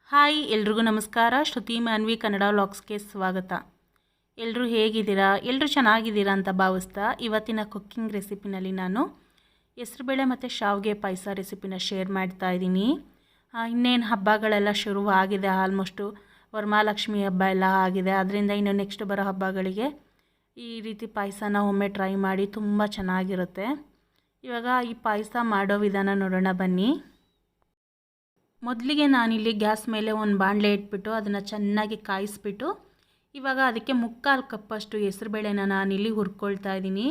Hi ಎಲ್ರಿಗೂ ನಮಸ್ಕಾರ. ಶ್ರುತಿ ಮಾನ್ವಿ ಕನ್ನಡ ವ್ಲಾಗ್ಸ್ಗೆ ಸ್ವಾಗತ. ಎಲ್ಲರೂ ಹೇಗಿದ್ದೀರಾ? ಎಲ್ಲರೂ ಚೆನ್ನಾಗಿದ್ದೀರಾ ಅಂತ ಭಾವಿಸ್ತಾ ಇವತ್ತಿನ ಕುಕ್ಕಿಂಗ್ ರೆಸಿಪಿನಲ್ಲಿ ನಾನು ಹೆಸರುಬೇಳೆ ಮತ್ತು ಶಾವಿಗೆ ಪಾಯಸ ರೆಸಿಪಿನ ಶೇರ್ ಮಾಡ್ತಾ ಇದ್ದೀನಿ. ಇನ್ನೇನು ಹಬ್ಬಗಳೆಲ್ಲ ಶುರುವಾಗಿದೆ. ಆಲ್ಮೋಸ್ಟು ವರಮಹಾಲಕ್ಷ್ಮಿ ಹಬ್ಬ ಎಲ್ಲ ಆಗಿದೆ. ಅದರಿಂದ ಇನ್ನು ನೆಕ್ಸ್ಟ್ ಬರೋ ಹಬ್ಬಗಳಿಗೆ ಈ ರೀತಿ ಪಾಯಸನ ಒಮ್ಮೆ ಟ್ರೈ ಮಾಡಿ, ತುಂಬ ಚೆನ್ನಾಗಿರುತ್ತೆ. ಇವಾಗ ಈ ಪಾಯಸ ಮಾಡೋ ವಿಧಾನ ನೋಡೋಣ ಬನ್ನಿ. ಮೊದಲಿಗೆ ನಾನಿಲ್ಲಿ ಗ್ಯಾಸ್ ಮೇಲೆ ಒಂದು ಬಾಣಲೆ ಇಟ್ಬಿಟ್ಟು ಅದನ್ನು ಚೆನ್ನಾಗಿ ಕಾಯಿಸ್ಬಿಟ್ಟು ಇವಾಗ ಅದಕ್ಕೆ 3/4 ಕಪ್ಪಷ್ಟು ಹೆಸರುಬೇಳೆನ ನಾನಿಲ್ಲಿ ಹುರ್ಕೊಳ್ತಾ ಇದ್ದೀನಿ.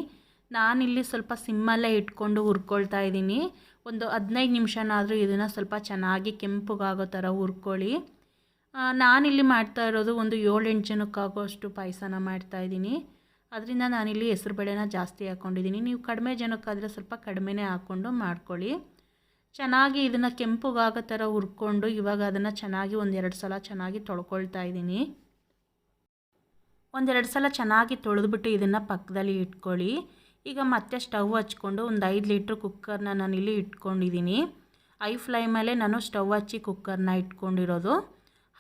ನಾನಿಲ್ಲಿ ಸ್ವಲ್ಪ ಸಿಮ್ಮಲ್ಲೇ ಇಟ್ಕೊಂಡು ಹುರ್ಕೊಳ್ತಾ ಇದ್ದೀನಿ. ಒಂದು 15 ನಿಮಿಷನಾದರೂ ಇದನ್ನು ಸ್ವಲ್ಪ ಚೆನ್ನಾಗಿ ಕೆಂಪುಗಾಗೋ ಥರ ಹುರ್ಕೊಳ್ಳಿ. ನಾನಿಲ್ಲಿ ಮಾಡ್ತಾ ಇರೋದು ಒಂದು 7-8 ಜನಕ್ಕಾಗೋಷ್ಟು ಪಾಯಸನ ಮಾಡ್ತಾಯಿದ್ದೀನಿ. ಅದರಿಂದ ನಾನಿಲ್ಲಿ ಹೆಸರುಬೇಳೆನ ಜಾಸ್ತಿ ಹಾಕ್ಕೊಂಡಿದ್ದೀನಿ. ನೀವು ಕಡಿಮೆ ಜನಕ್ಕಾದರೆ ಸ್ವಲ್ಪ ಕಡಿಮೆನೇ ಹಾಕ್ಕೊಂಡು ಮಾಡ್ಕೊಳ್ಳಿ. ಚೆನ್ನಾಗಿ ಇದನ್ನು ಕೆಂಪುಗಾಗೋ ಥರ ಹುರ್ಕೊಂಡು ಇವಾಗ ಅದನ್ನು ಚೆನ್ನಾಗಿ ಒಂದೆರಡು ಸಲ ಚೆನ್ನಾಗಿ ತೊಳ್ಕೊಳ್ತಾ ಇದ್ದೀನಿ. ಒಂದೆರಡು ಸಲ ಚೆನ್ನಾಗಿ ತೊಳೆದ್ಬಿಟ್ಟು ಇದನ್ನು ಪಕ್ಕದಲ್ಲಿ ಇಟ್ಕೊಳ್ಳಿ. ಈಗ ಮತ್ತೆ ಸ್ಟವ್ ಹಚ್ಕೊಂಡು ಒಂದು 5 ಲೀಟ್ರ್ ಕುಕ್ಕರ್ನ ನಾನಿಲ್ಲಿ ಇಟ್ಕೊಂಡಿದ್ದೀನಿ. ಐ ಫ್ಲೇಮಲ್ಲೇ ನಾನು ಸ್ಟವ್ ಹಚ್ಚಿ ಕುಕ್ಕರ್ನ ಇಟ್ಕೊಂಡಿರೋದು.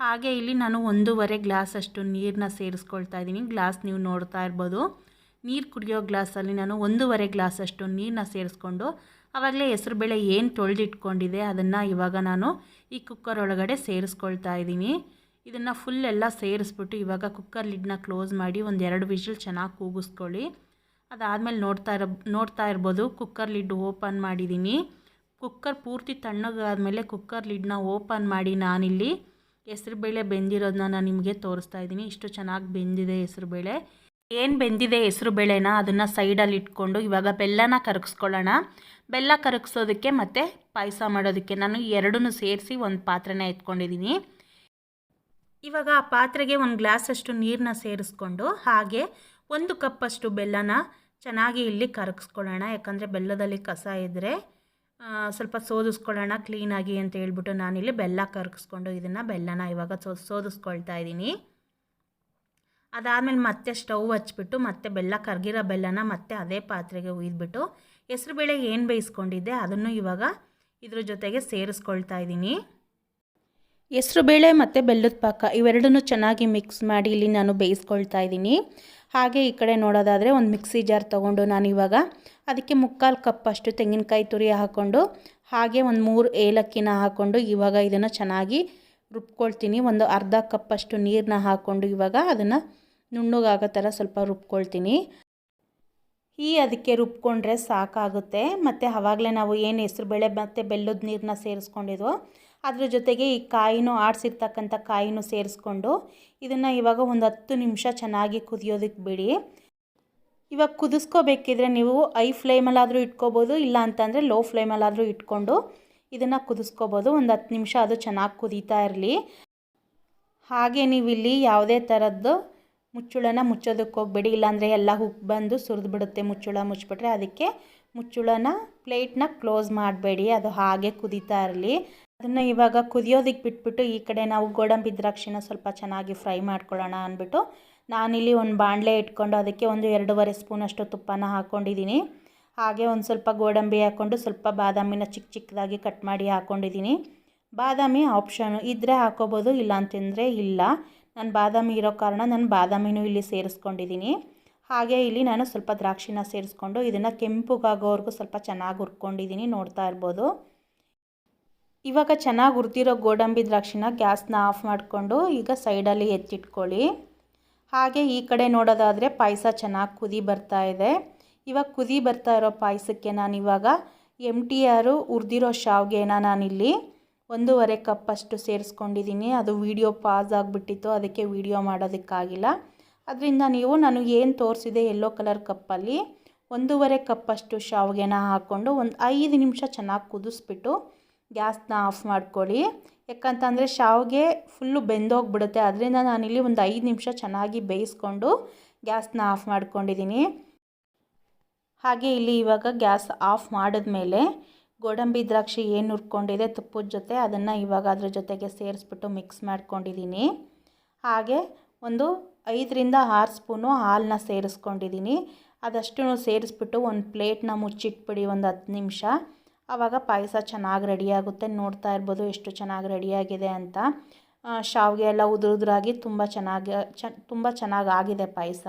ಹಾಗೆ ಇಲ್ಲಿ ನಾನು 1.5 ಗ್ಲಾಸಷ್ಟು ನೀರನ್ನ ಸೇರಿಸ್ಕೊಳ್ತಾ ಇದ್ದೀನಿ. ಗ್ಲಾಸ್ ನೀವು ನೋಡ್ತಾ ಇರ್ಬೋದು. ನೀರು ಕುಡಿಯೋ ಗ್ಲಾಸಲ್ಲಿ ನಾನು 1.5 ಗ್ಲಾಸಷ್ಟು ನೀರನ್ನ ಸೇರಿಸ್ಕೊಂಡು ಆವಾಗಲೇ ಹೆಸರುಬೇಳೆ ಏನು ತೊಳೆದಿಟ್ಕೊಂಡಿದೆ ಅದನ್ನು ಇವಾಗ ನಾನು ಈ ಕುಕ್ಕರ್ ಒಳಗಡೆ ಸೇರಿಸ್ಕೊಳ್ತಾ ಇದ್ದೀನಿ. ಇದನ್ನು ಫುಲ್ ಎಲ್ಲ ಸೇರಿಸ್ಬಿಟ್ಟು ಇವಾಗ ಕುಕ್ಕರ್ ಲಿಡ್ನ ಕ್ಲೋಸ್ ಮಾಡಿ ಒಂದು 2 ವಿಷಲ್ ಚೆನ್ನಾಗಿ ಕೂಗಿಸ್ಕೊಳ್ಳಿ. ಅದಾದಮೇಲೆ ನೋಡ್ತಾ ಇರ್ಬೋದು ಕುಕ್ಕರ್ ಲಿಡ್ ಓಪನ್ ಮಾಡಿದ್ದೀನಿ. ಕುಕ್ಕರ್ ಪೂರ್ತಿ ತಣ್ಣಗಾದ್ಮೇಲೆ ಕುಕ್ಕರ್ ಲಿಡ್ನ ಓಪನ್ ಮಾಡಿ ನಾನಿಲ್ಲಿ ಹೆಸರುಬೇಳೆ ಬೆಂದಿರೋದನ್ನ ನಾನು ನಿಮಗೆ ತೋರಿಸ್ತಾ ಇದ್ದೀನಿ. ಇಷ್ಟು ಚೆನ್ನಾಗಿ ಬೆಂದಿದೆ ಹೆಸರುಬೇಳೆ. ಏನು ಬೆಂದಿದೆ ಹೆಸರುಬೇಳೆನ ಅದನ್ನು ಸೈಡಲ್ಲಿ ಇಟ್ಕೊಂಡು ಇವಾಗ ಬೆಲ್ಲನ ಕರಗಿಸ್ಕೊಳ್ಳೋಣ. ಬೆಲ್ಲ ಕರಗಿಸೋದಕ್ಕೆ ಮತ್ತು ಪಾಯಸ ಮಾಡೋದಕ್ಕೆ ನಾನು ಎರಡನ್ನೂ ಸೇರಿಸಿ ಒಂದು ಪಾತ್ರೆನ ಎತ್ಕೊಂಡಿದ್ದೀನಿ. ಇವಾಗ ಆ ಪಾತ್ರೆಗೆ 1 ಗ್ಲಾಸಷ್ಟು ನೀರನ್ನ ಸೇರಿಸ್ಕೊಂಡು ಹಾಗೆ 1 ಕಪ್ಪಷ್ಟು ಬೆಲ್ಲನ ಚೆನ್ನಾಗಿ ಇಲ್ಲಿ ಕರಗಿಸ್ಕೊಳ್ಳೋಣ. ಯಾಕಂದರೆ ಬೆಲ್ಲದಲ್ಲಿ ಕಸ ಇದ್ದರೆ ಸ್ವಲ್ಪ ಸೋದಿಸ್ಕೊಳ್ಳೋಣ ಕ್ಲೀನಾಗಿ ಅಂತ ಹೇಳ್ಬಿಟ್ಟು ನಾನಿಲ್ಲಿ ಬೆಲ್ಲ ಕರಗಿಸ್ಕೊಂಡು ಇದನ್ನು ಬೆಲ್ಲನ ಇವಾಗ ಸೋದಿಸ್ಕೊಳ್ತಾ ಇದ್ದೀನಿ. ಅದಾದಮೇಲೆ ಮತ್ತೆ ಸ್ಟವ್ ಹಚ್ಬಿಟ್ಟು ಮತ್ತೆ ಬೆಲ್ಲ ಕರಗಿರೋ ಬೆಲ್ಲನ ಮತ್ತೆ ಅದೇ ಪಾತ್ರೆಗೆ ಹುಯ್ದುಬಿಟ್ಟು ಹೆಸರುಬೇಳೆ ಏನು ಬೇಯಿಸ್ಕೊಂಡಿದ್ದೆ ಅದನ್ನು ಇವಾಗ ಇದ್ರ ಜೊತೆಗೆ ಸೇರಿಸ್ಕೊಳ್ತಾ ಇದ್ದೀನಿ. ಹೆಸರುಬೇಳೆ ಮತ್ತು ಬೆಲ್ಲದ ಪಾಕ ಇವೆರಡನ್ನೂ ಚೆನ್ನಾಗಿ ಮಿಕ್ಸ್ ಮಾಡಿ ಇಲ್ಲಿ ನಾನು ಬೇಯಿಸ್ಕೊಳ್ತಾ ಇದ್ದೀನಿ. ಹಾಗೆ ಈ ಕಡೆ ನೋಡೋದಾದರೆ ಒಂದು ಮಿಕ್ಸಿ ಜಾರ್ ತೊಗೊಂಡು ನಾನು ಇವಾಗ ಅದಕ್ಕೆ 3/4 ಕಪ್ಪಷ್ಟು ತೆಂಗಿನಕಾಯಿ ತುರಿ ಹಾಕ್ಕೊಂಡು ಹಾಗೆ ಒಂದು 3 ಏಲಕ್ಕಿನ ಹಾಕ್ಕೊಂಡು ಇವಾಗ ಇದನ್ನು ಚೆನ್ನಾಗಿ ರುಬ್ಕೊಳ್ತೀನಿ. ಒಂದು ಅರ್ಧ ಕಪ್ಪಷ್ಟು ನೀರನ್ನ ಹಾಕ್ಕೊಂಡು ಇವಾಗ ಅದನ್ನು ನುಣ್ಣಗಾಗೋ ಥರ ಸ್ವಲ್ಪ ರುಬ್ಕೊಳ್ತೀನಿ. ಅದಕ್ಕೆ ರುಬ್ಕೊಂಡ್ರೆ ಸಾಕಾಗುತ್ತೆ. ಮತ್ತು ಆವಾಗಲೇ ನಾವು ಏನು ಹೆಸರುಬೇಳೆ ಮತ್ತು ಬೆಲ್ಲದ ನೀರನ್ನ ಸೇರಿಸ್ಕೊಂಡಿದ್ವೋ ಅದ್ರ ಜೊತೆಗೆ ಈ ಕಾಯಿನೂ ಆಡಿಸಿರ್ತಕ್ಕಂಥ ಕಾಯಿನೂ ಸೇರಿಸ್ಕೊಂಡು ಇದನ್ನು ಇವಾಗ ಒಂದು 10 ನಿಮಿಷ ಚೆನ್ನಾಗಿ ಕುದಿಯೋದಕ್ಕೆ ಬಿಡಿ. ಇವಾಗ ಕುದಿಸ್ಕೋಬೇಕಿದ್ರೆ ನೀವು ಐ ಫ್ಲೇಮಲ್ಲಾದರೂ ಇಟ್ಕೋಬೋದು, ಇಲ್ಲ ಅಂತಂದರೆ ಲೋ ಫ್ಲೇಮಲ್ಲಾದರೂ ಇಟ್ಕೊಂಡು ಇದನ್ನು ಕುದಿಸ್ಕೋಬೋದು. ಒಂದು 10 ನಿಮಿಷ ಅದು ಚೆನ್ನಾಗಿ ಕುದೀತಾ ಇರಲಿ. ಹಾಗೆ ನೀವಿಲ್ಲಿ ಯಾವುದೇ ಥರದ್ದು ಮುಚ್ಚಳನ ಮುಚ್ಚೋದಕ್ಕೆ ಹೋಗಬೇಡಿ, ಇಲ್ಲಾಂದರೆ ಎಲ್ಲ ಉಪ್ಪು ಬಂದು ಸುರಿದ್ಬಿಡುತ್ತೆ. ಮುಚ್ಚಳ ಮುಚ್ಚಿಬಿಟ್ರೆ ಅದಕ್ಕೆ ಮುಚ್ಚಳನ ಪ್ಲೇಟ್ನ ಕ್ಲೋಸ್ ಮಾಡಬೇಡಿ, ಅದು ಹಾಗೆ ಕುದೀತಾ ಇರಲಿ. ಅದನ್ನು ಇವಾಗ ಕುದಿಯೋದಕ್ಕೆ ಬಿಟ್ಬಿಟ್ಟು ಈ ಕಡೆ ನಾವು ಗೋಡಂಬಿ ದ್ರಾಕ್ಷಿನ ಸ್ವಲ್ಪ ಚೆನ್ನಾಗಿ ಫ್ರೈ ಮಾಡ್ಕೊಳ್ಳೋಣ ಅಂದ್ಬಿಟ್ಟು ನಾನಿಲ್ಲಿ ಒಂದು ಬಾಣಲೆ ಇಟ್ಕೊಂಡು ಅದಕ್ಕೆ ಒಂದು 2.5 ಸ್ಪೂನಷ್ಟು ತುಪ್ಪನ ಹಾಕ್ಕೊಂಡಿದ್ದೀನಿ. ಹಾಗೆ ಒಂದು ಸ್ವಲ್ಪ ಗೋಡಂಬಿ ಹಾಕ್ಕೊಂಡು ಸ್ವಲ್ಪ ಬಾದಾಮಿನ ಚಿಕ್ಕ ಚಿಕ್ಕದಾಗಿ ಕಟ್ ಮಾಡಿ ಹಾಕ್ಕೊಂಡಿದ್ದೀನಿ. ಬಾದಾಮಿ ಆಪ್ಷನು ಇದ್ದರೆ ಹಾಕ್ಕೋಬೋದು, ಇಲ್ಲ ಅಂತಂದರೆ ಇಲ್ಲ. ನಾನು ಬಾದಾಮಿ ಇರೋ ಕಾರಣ ನಾನು ಬಾದಾಮಿನೂ ಇಲ್ಲಿ ಸೇರಿಸ್ಕೊಂಡಿದ್ದೀನಿ. ಹಾಗೆ ಇಲ್ಲಿ ನಾನು ಸ್ವಲ್ಪ ದ್ರಾಕ್ಷಿನ ಸೇರಿಸ್ಕೊಂಡು ಇದನ್ನು ಕೆಂಪುಗಾಗೋವರೆಗೂ ಸ್ವಲ್ಪ ಚೆನ್ನಾಗಿ ಹುರ್ಕೊಂಡಿದ್ದೀನಿ, ನೋಡ್ತಾ ಇರ್ಬೋದು. ಇವಾಗ ಚೆನ್ನಾಗಿ ಹುರಿದಿರೋ ಗೋಡಂಬಿ ದ್ರಾಕ್ಷಿನ ಗ್ಯಾಸ್ನ ಆಫ್ ಮಾಡಿಕೊಂಡು ಈಗ ಸೈಡಲ್ಲಿ ಎತ್ತಿಟ್ಕೊಳ್ಳಿ. ಹಾಗೆ ಈ ಕಡೆ ನೋಡೋದಾದರೆ ಪಾಯಸ ಚೆನ್ನಾಗಿ ಕುದಿ ಬರ್ತಾ ಇದೆ. ಇವಾಗ ಕುದಿ ಬರ್ತಾ ಇರೋ ಪಾಯಸಕ್ಕೆ ನಾನಿವಾಗ MTR ಹುರಿದಿರೋ ಶಾವಿಗೆನ ನಾನಿಲ್ಲಿ 1.5 ಕಪ್ಪಷ್ಟು ಸೇರಿಸ್ಕೊಂಡಿದ್ದೀನಿ. ಅದು ವಿಡಿಯೋ ಪಾಸ್ ಆಗಿಬಿಟ್ಟಿತ್ತು, ಅದಕ್ಕೆ ವಿಡಿಯೋ ಮಾಡೋದಕ್ಕಾಗಿಲ್ಲ. ಅದರಿಂದ ನಾನು ಏನು ತೋರಿಸಿದೆ ಯೆಲ್ಲೋ ಕಲರ್ ಕಪ್ಪಲ್ಲಿ 1.5 ಕಪ್ಪಷ್ಟು ಶಾವಿಗೆನ ಹಾಕ್ಕೊಂಡು ಒಂದು 5 ನಿಮಿಷ ಚೆನ್ನಾಗಿ ಕುದಿಸ್ಬಿಟ್ಟು ಗ್ಯಾಸ್ನ ಆಫ್ ಮಾಡ್ಕೊಳ್ಳಿ. ಯಾಕಂತಂದರೆ ಶಾವಿಗೆ ಫುಲ್ಲು ಬೆಂದೋಗ್ಬಿಡುತ್ತೆ. ಅದರಿಂದ ನಾನಿಲ್ಲಿ ಒಂದು 5 ನಿಮಿಷ ಚೆನ್ನಾಗಿ ಬೇಯಿಸ್ಕೊಂಡು ಗ್ಯಾಸ್ನ ಆಫ್ ಮಾಡ್ಕೊಂಡಿದ್ದೀನಿ. ಹಾಗೆ ಇಲ್ಲಿ ಇವಾಗ ಗ್ಯಾಸ್ ಆಫ್ ಮಾಡಿದ್ಮೇಲೆ ಗೋಡಂಬಿ ದ್ರಾಕ್ಷಿ ಏನು ಹುರ್ಕೊಂಡಿದೆ ತುಪ್ಪದ ಜೊತೆ ಅದನ್ನು ಇವಾಗ ಅದ್ರ ಜೊತೆಗೆ ಸೇರಿಸ್ಬಿಟ್ಟು ಮಿಕ್ಸ್ ಮಾಡ್ಕೊಂಡಿದ್ದೀನಿ. ಹಾಗೆ ಒಂದು 5-6 ಸ್ಪೂನು ಹಾಲನ್ನ ಸೇರಿಸ್ಕೊಂಡಿದ್ದೀನಿ. ಅದಷ್ಟು ಸೇರಿಸ್ಬಿಟ್ಟು ಒಂದು ಪ್ಲೇಟ್ನ ಮುಚ್ಚಿಟ್ಬಿಡಿ ಒಂದು 10 ನಿಮಿಷ. ಆವಾಗ ಪಾಯಸ ಚೆನ್ನಾಗಿ ರೆಡಿಯಾಗುತ್ತೆ. ನೋಡ್ತಾ ಇರ್ಬೋದು ಎಷ್ಟು ಚೆನ್ನಾಗಿ ರೆಡಿಯಾಗಿದೆ ಅಂತ. ಶಾವಿಗೆ ಎಲ್ಲ ಉದುರಾಗಿ ತುಂಬ ಚೆನ್ನಾಗಿ ಆಗಿದೆ ಪಾಯಸ.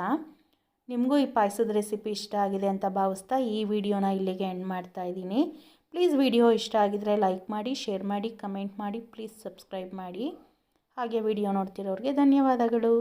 ನಿಮಗೂ ಈ ಪಾಯಸದ ರೆಸಿಪಿ ಇಷ್ಟ ಆಗಿದೆ ಅಂತ ಭಾವಿಸ್ತಾ ಈ ವಿಡಿಯೋನ ಇಲ್ಲಿಗೆ ಎಂಡ್ ಮಾಡ್ತಾ ಇದ್ದೀನಿ. ಪ್ಲೀಸ್ ವಿಡಿಯೋ ಇಷ್ಟ ಆಗಿದರೆ ಲೈಕ್ ಮಾಡಿ, ಶೇರ್ ಮಾಡಿ, ಕಮೆಂಟ್ ಮಾಡಿ, ಪ್ಲೀಸ್ ಸಬ್ಸ್ಕ್ರೈಬ್ ಮಾಡಿ. ಹಾಗೆ ವಿಡಿಯೋ ನೋಡ್ತಿರೋರಿಗೆ ಧನ್ಯವಾದಗಳು.